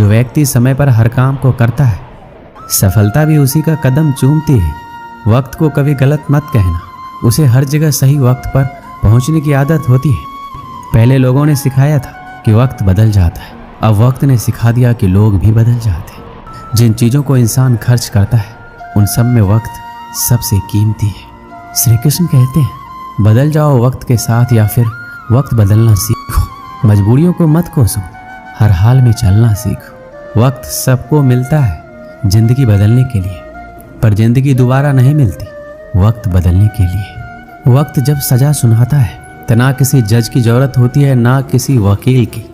जो व्यक्ति समय पर हर काम को करता है, सफलता भी उसी का कदम चूमती है। वक्त को कभी गलत मत कहना, उसे हर जगह सही वक्त पर पहुंचने की आदत होती है। पहले लोगों ने सिखाया था कि वक्त बदल जाता है, अब वक्त ने सिखा दिया कि लोग भी बदल जाते हैं। जिन चीज़ों को इंसान खर्च करता है उन सब में वक्त सबसे कीमती है। श्री कृष्ण कहते हैं, बदल जाओ वक्त के साथ या फिर वक्त बदलना सीखो। मजबूरियों को मत कोसो, हर हाल में चलना सीखो। वक्त सबको मिलता है जिंदगी बदलने के लिए, पर जिंदगी दोबारा नहीं मिलती वक्त बदलने के लिए। वक्त जब सजा सुनाता है तो ना किसी जज की जरूरत होती है ना किसी वकील की।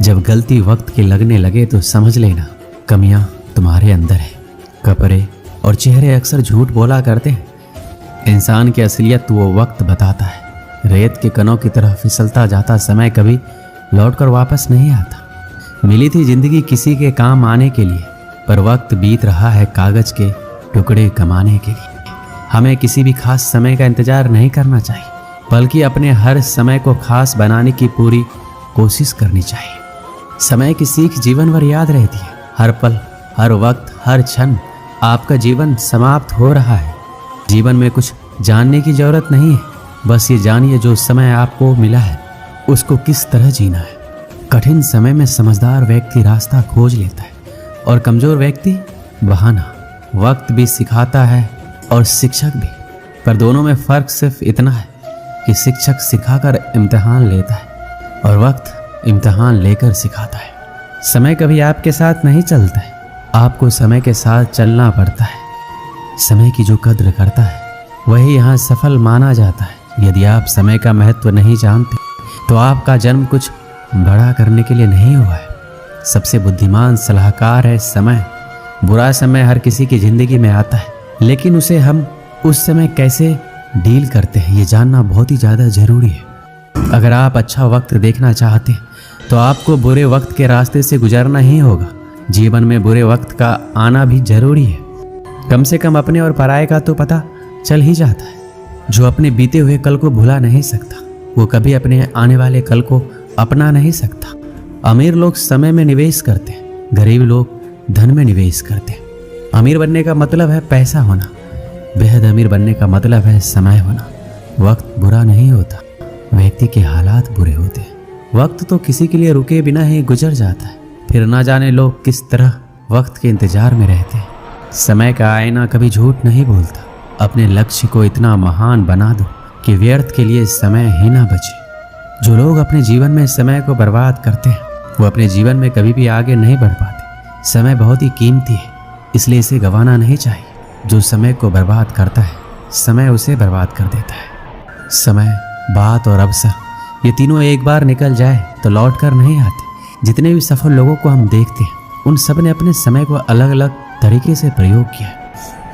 जब गलती वक्त के लगने लगे तो समझ लेना कमियां तुम्हारे अंदर है। कपड़े और चेहरे अक्सर झूठ बोला करते हैं, इंसान की असलियत वो वक्त बताता है। रेत के कणों की तरह फिसलता जाता समय कभी लौटकर वापस नहीं आता। मिली थी जिंदगी किसी के काम आने के लिए, पर वक्त बीत रहा है कागज के टुकड़े कमाने के लिए। हमें किसी भी खास समय का इंतजार नहीं करना चाहिए, बल्कि अपने हर समय को खास बनाने की पूरी कोशिश करनी चाहिए। समय की सीख जीवन भर याद रहती है। हर पल, हर वक्त, हर क्षण आपका जीवन समाप्त हो रहा है। जीवन में कुछ जानने की जरूरत नहीं है, बस ये जानिए जो समय आपको मिला है उसको किस तरह जीना है। कठिन समय में समझदार व्यक्ति रास्ता खोज लेता है और कमजोर व्यक्ति बहाना। वक्त भी सिखाता है और शिक्षक भी, पर दोनों में फर्क सिर्फ इतना है कि शिक्षक सिखाकर इम्तिहान लेता है और वक्त इम्तिहान लेकर सिखाता है। समय कभी आपके साथ नहीं चलता है, आपको समय के साथ चलना पड़ता है। समय की जो कद्र करता है वही यहाँ सफल माना जाता है। यदि आप समय का महत्व नहीं जानते तो आपका जन्म कुछ बड़ा करने के लिए नहीं हुआ है। सबसे बुद्धिमान सलाहकार है समय। बुरा समय हर किसी की जिंदगी में आता है, लेकिन उसे हम उस समय कैसे डील करते हैं ये जानना बहुत ही ज़्यादा ज़रूरी है। अगर आप अच्छा वक्त देखना चाहते हैं तो आपको बुरे वक्त के रास्ते से गुजरना ही होगा। जीवन में बुरे वक्त का आना भी जरूरी है। कम से कम अपने और पराये का तो पता चल ही जाता है। जो अपने बीते हुए कल को भुला नहीं सकता वो कभी अपने आने वाले कल को अपना नहीं सकता। अमीर लोग समय में निवेश करते हैं, गरीब लोग धन में निवेश करते हैं। अमीर बनने का मतलब है पैसा होना, बेहद अमीर बनने का मतलब है समय होना। वक्त बुरा नहीं होता, व्यक्ति के हालात बुरे होते हैं। वक्त तो किसी के लिए रुके बिना ही गुजर जाता है, फिर ना जाने लोग किस तरह वक्त के इंतजार में रहते हैं। समय का आईना कभी झूठ नहीं बोलता। अपने लक्ष्य को इतना महान बना दो कि व्यर्थ के लिए समय ही ना बचे। जो लोग अपने जीवन में समय को बर्बाद करते हैं वो अपने जीवन में कभी भी आगे नहीं बढ़ पाते। समय बहुत ही कीमती है, इसलिए इसे गंवाना नहीं चाहिए। जो समय को बर्बाद करता है समय उसे बर्बाद कर देता है। समय, बात और अवसर ये तीनों एक बार निकल जाए तो लौट कर नहीं आते। जितने भी सफल लोगों को हम देखते हैं उन सब ने अपने समय को अलग अलग तरीके से प्रयोग किया,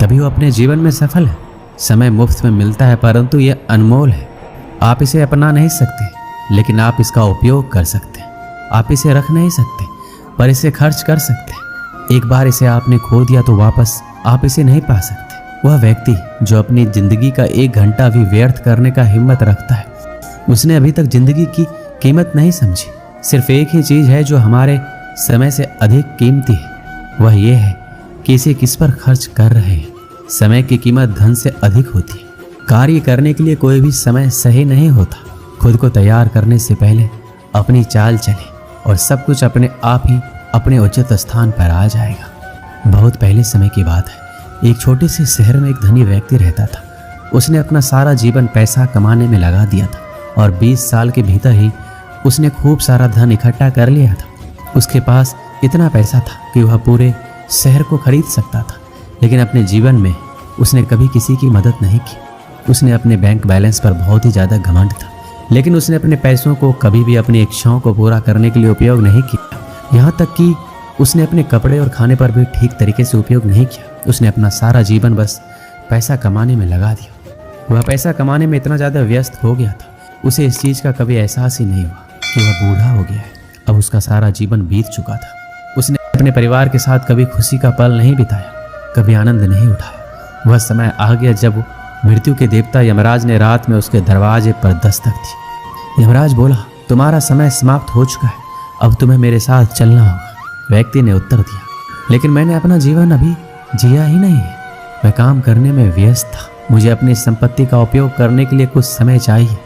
तभी वो अपने जीवन में सफल है। समय मुफ्त में मिलता है परंतु यह अनमोल है। आप इसे अपना नहीं सकते, लेकिन आप इसका उपयोग कर सकते हैं। आप इसे रख नहीं सकते, पर इसे खर्च कर सकते हैं। एक बार इसे आपने खो दिया तो वापस आप इसे नहीं पा सकते। वह व्यक्ति जो अपनी जिंदगी का 1 घंटा भी व्यर्थ करने का हिम्मत रखता है उसने अभी तक जिंदगी की कीमत नहीं समझी। सिर्फ एक ही चीज़ है जो हमारे समय से अधिक कीमती है, वह ये है कि इसे किस पर खर्च कर रहे हैं। समय की कीमत धन से अधिक होती है। कार्य करने के लिए कोई भी समय सही नहीं होता। खुद को तैयार करने से पहले अपनी चाल चले और सब कुछ अपने आप ही अपने उचित स्थान पर आ जाएगा। बहुत पहले समय की बात है, एक छोटे से शहर में एक धनी व्यक्ति रहता था। उसने अपना सारा जीवन पैसा कमाने में लगा दिया था और 20 साल के भीतर ही उसने खूब सारा धन इकट्ठा कर लिया था। उसके पास इतना पैसा था कि वह पूरे शहर को खरीद सकता था, लेकिन अपने जीवन में उसने कभी किसी की मदद नहीं की। उसने अपने बैंक बैलेंस पर बहुत ही ज़्यादा घमंड था, लेकिन उसने अपने पैसों को कभी भी अपनी इच्छाओं को पूरा करने के लिए उपयोग नहीं किया। यहाँ तक कि उसने अपने कपड़े और खाने पर भी ठीक तरीके से उपयोग नहीं किया। उसने अपना सारा जीवन बस पैसा कमाने में लगा दिया। वह पैसा कमाने में इतना ज़्यादा व्यस्त हो गया था, उसे इस चीज़ का कभी एहसास ही नहीं हुआ कि वह बूढ़ा हो गया है। अब उसका सारा जीवन बीत चुका था। उसने अपने परिवार के साथ कभी खुशी का पल नहीं बिताया, कभी आनंद नहीं उठाया। वह समय आ गया जब मृत्यु के देवता यमराज ने रात में उसके दरवाजे पर दस्तक दी। यमराज बोला, तुम्हारा समय समाप्त हो चुका है, अब तुम्हें मेरे साथ चलना होगा। व्यक्ति ने उत्तर दिया, लेकिन मैंने अपना जीवन अभी जिया ही नहीं है। मैं काम करने में व्यस्त था। मुझे अपनी संपत्ति का उपयोग करने के लिए कुछ समय चाहिए,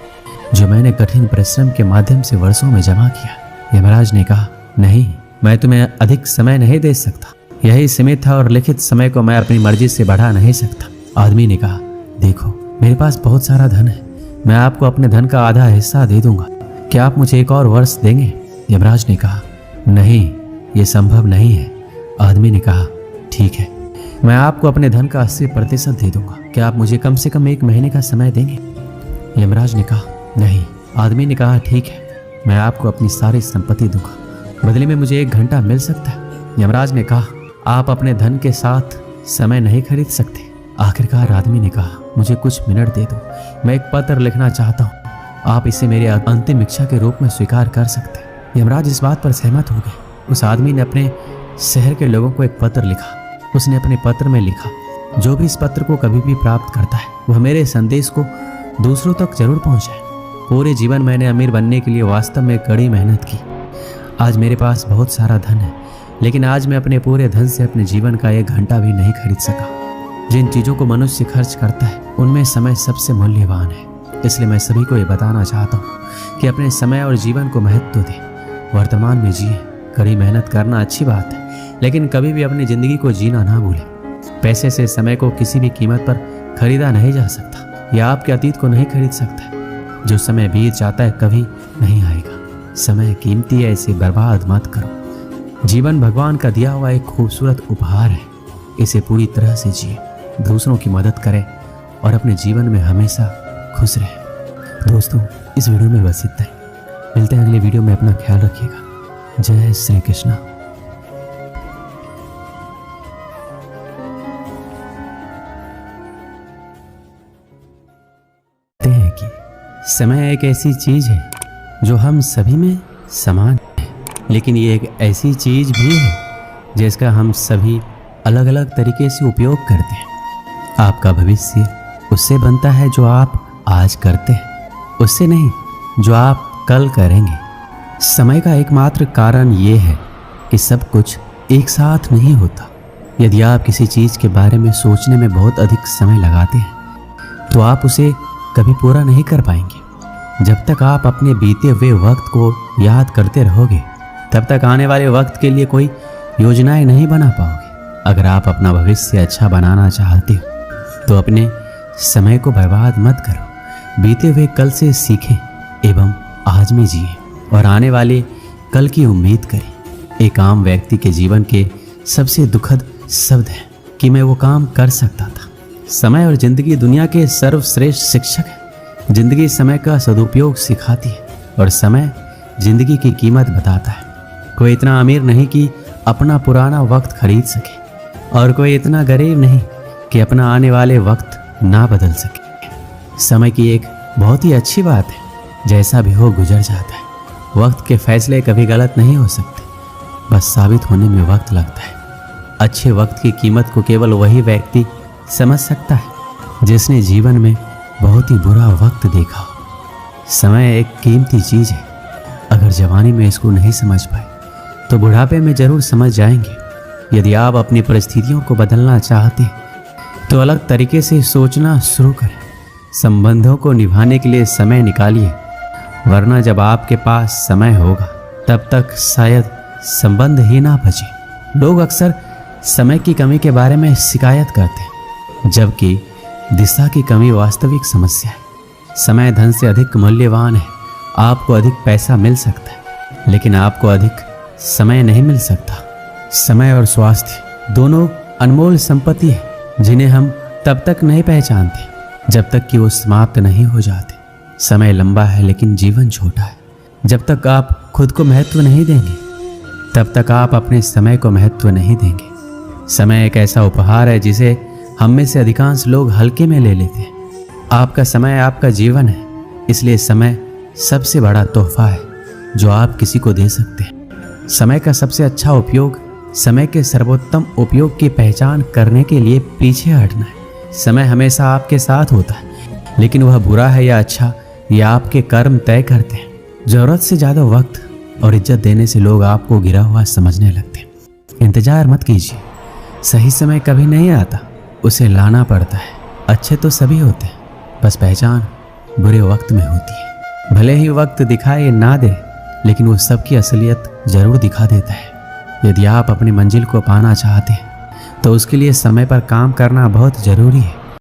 जो मैंने कठिन परिश्रम के माध्यम से वर्षों में जमा किया। यमराज ने कहा, नहीं, मैं तुम्हें अधिक समय नहीं दे सकता। यही सीमित था और लिखित समय को मैं अपनी मर्जी से बढ़ा नहीं सकता। आदमी ने कहा, देखो, मेरे पास बहुत सारा धन है, मैं आपको अपने धन का आधा हिस्सा दे दूंगा। क्या आप मुझे एक और वर्ष देंगे? यमराज ने कहा, नहीं, ये संभव नहीं है। आदमी ने कहा, ठीक है, मैं आपको अपने धन का 80% दे दूंगा। क्या आप मुझे कम से कम 1 महीने का समय देंगे? यमराज ने कहा, नहीं। आदमी ने कहा, ठीक है, मैं आपको अपनी सारी संपत्ति दूंगा, बदले में मुझे 1 घंटा मिल सकता है। यमराज ने कहा, आप अपने धन के साथ समय नहीं खरीद सकते। आखिरकार आदमी ने कहा, मुझे कुछ मिनट दे दो, मैं एक पत्र लिखना चाहता हूँ, आप इसे मेरी अंतिम इच्छा के रूप में स्वीकार कर सकते हैं। यमराज इस बात पर सहमत हो गए। उस आदमी ने अपने शहर के लोगों को एक पत्र लिखा। उसने अपने पत्र में लिखा, जो भी इस पत्र को कभी भी प्राप्त करता है, वह मेरे संदेश को दूसरों तक जरूर पहुंचाए। पूरे जीवन मैंने अमीर बनने के लिए वास्तव में कड़ी मेहनत की। आज मेरे पास बहुत सारा धन है, लेकिन आज मैं अपने पूरे धन से अपने जीवन का 1 घंटा भी नहीं खरीद सका। जिन चीज़ों को मनुष्य खर्च करता है, उनमें समय सबसे मूल्यवान है। इसलिए मैं सभी को ये बताना चाहता हूँ कि अपने समय और जीवन को महत्व दें। वर्तमान में जिए। कड़ी मेहनत करना अच्छी बात है, लेकिन कभी भी अपनी ज़िंदगी को जीना ना भूलें। पैसे से समय को किसी भी कीमत पर खरीदा नहीं जा सकता। यह आपके अतीत को नहीं खरीद सकता है। जो समय बीत जाता है कभी नहीं आएगा। समय कीमती है, इसे बर्बाद मत करो। जीवन भगवान का दिया हुआ एक खूबसूरत उपहार है, इसे पूरी तरह से जिए। दूसरों की मदद करें और अपने जीवन में हमेशा खुश रहें। दोस्तों, इस वीडियो में बस इतना ही। मिलते हैं अगले वीडियो में। अपना ख्याल रखिएगा। जय श्री कृष्ण। हैं कि समय एक ऐसी चीज है जो हम सभी में समान है, लेकिन ये एक ऐसी चीज भी है जिसका हम सभी अलग अलग तरीके से उपयोग करते हैं। आपका भविष्य उससे बनता है जो आप आज करते हैं, उससे नहीं जो आप कल करेंगे। समय का एकमात्र कारण ये है कि सब कुछ एक साथ नहीं होता। यदि आप किसी चीज़ के बारे में सोचने में बहुत अधिक समय लगाते हैं तो आप उसे कभी पूरा नहीं कर पाएंगे। जब तक आप अपने बीते हुए वक्त को याद करते रहोगे, तब तक आने वाले वक्त के लिए कोई योजनाएं नहीं बना पाओगे। अगर आप अपना भविष्य अच्छा बनाना चाहते हो तो अपने समय को बर्बाद मत करो। बीते हुए कल से सीखें एवं आज में जिए और आने वाले कल की उम्मीद करें। एक आम व्यक्ति के जीवन के सबसे दुखद शब्द है कि मैं वो काम कर सकता था। समय और जिंदगी दुनिया के सर्वश्रेष्ठ शिक्षक है। जिंदगी समय का सदुपयोग सिखाती है और समय जिंदगी की कीमत बताता है। कोई इतना अमीर नहीं कि अपना पुराना वक्त खरीद सके और कोई इतना गरीब नहीं कि अपना आने वाले वक्त ना बदल सके। समय की एक बहुत ही अच्छी बात है, जैसा भी हो गुजर जाता है। वक्त के फैसले कभी गलत नहीं हो सकते, बस साबित होने में वक्त लगता है। अच्छे वक्त की कीमत को केवल वही व्यक्ति समझ सकता है जिसने जीवन में बहुत ही बुरा वक्त देखा हो। समय एक कीमती चीज़ है। अगर जवानी में इसको नहीं समझ पाए तो बुढ़ापे में जरूर समझ जाएंगे। यदि आप अपनी परिस्थितियों को बदलना चाहते हैं तो अलग तरीके से सोचना शुरू करें। संबंधों को निभाने के लिए समय निकालिए, वरना जब आपके पास समय होगा तब तक शायद संबंध ही ना बचे। लोग अक्सर समय की कमी के बारे में शिकायत करते हैं, जबकि दिशा की कमी वास्तविक समस्या है। समय धन से अधिक मूल्यवान है। आपको अधिक पैसा मिल सकता है, लेकिन आपको अधिक समय नहीं मिल सकता। समय और स्वास्थ्य दोनों अनमोल संपत्ति है, जिन्हें हम तब तक नहीं पहचानते जब तक कि वो समाप्त नहीं हो जाते। समय लंबा है लेकिन जीवन छोटा है। जब तक आप खुद को महत्व नहीं देंगे, तब तक आप अपने समय को महत्व नहीं देंगे। समय एक ऐसा उपहार है जिसे हम में से अधिकांश लोग हल्के में ले लेते हैं। आपका समय आपका जीवन है, इसलिए समय सबसे बड़ा तोहफा है जो आप किसी को दे सकते हैं। समय का सबसे अच्छा उपयोग समय के सर्वोत्तम उपयोग की पहचान करने के लिए पीछे हटना है। समय हमेशा आपके साथ होता है, लेकिन वह बुरा है या अच्छा यह आपके कर्म तय करते हैं। जरूरत से ज़्यादा वक्त और इज्जत देने से लोग आपको गिरा हुआ समझने लगते हैं। इंतजार मत कीजिए, सही समय कभी नहीं आता, उसे लाना पड़ता है। अच्छे तो सभी होते हैं, बस पहचान बुरे वक्त में होती है। भले ही वक्त दिखाए ना दे, लेकिन वो सबकी असलियत जरूर दिखा देता है। यदि आप अपनी मंजिल को पाना चाहते हैं तो उसके लिए समय पर काम करना बहुत जरूरी है।